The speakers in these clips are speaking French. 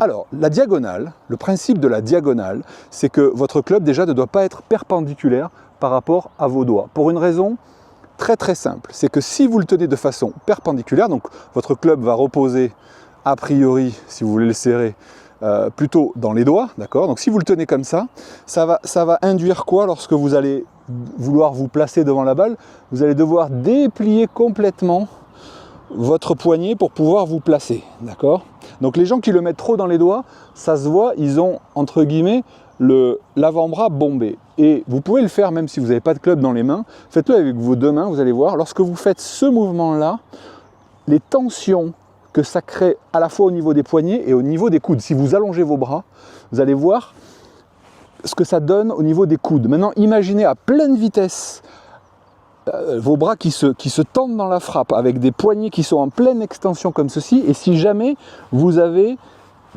Alors, la diagonale, le principe de la diagonale, c'est que votre club déjà ne doit pas être perpendiculaire par rapport à vos doigts. Pour une raison très simple, c'est que si vous le tenez de façon perpendiculaire, donc votre club va reposer a priori, si vous voulez le serrer, plutôt dans les doigts, d'accord? Donc si vous le tenez comme ça va induire quoi lorsque vous allez vouloir vous placer devant la balle? Vous allez devoir déplier complètement votre poignet pour pouvoir vous placer, d'accord? Donc les gens qui le mettent trop dans les doigts, ça se voit, ils ont entre guillemets l'avant-bras bombé. Et vous pouvez le faire même si vous n'avez pas de club dans les mains, faites-le avec vos deux mains, vous allez voir, lorsque vous faites ce mouvement-là, les tensions que ça crée à la fois au niveau des poignets et au niveau des coudes. Si vous allongez vos bras, vous allez voir ce que ça donne au niveau des coudes. Maintenant, imaginez à pleine vitesse vos bras qui se tendent dans la frappe avec des poignets qui sont en pleine extension comme ceci, et si jamais vous avez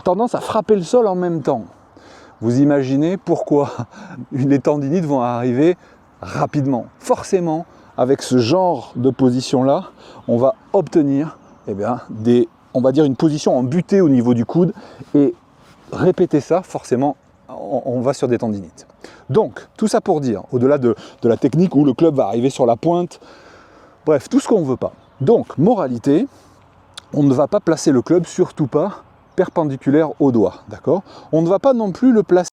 tendance à frapper le sol en même temps, vous imaginez pourquoi les tendinites vont arriver rapidement. Forcément, avec ce genre de position-là, on va obtenir on va dire une position en butée au niveau du coude, et répéter ça, forcément, on va sur des tendinites. Donc, tout ça pour dire, au-delà de la technique où le club va arriver sur la pointe, bref, tout ce qu'on ne veut pas. Donc, moralité, on ne va pas placer le club, surtout pas perpendiculaire au doigt, d'accord? On ne va pas non plus le placer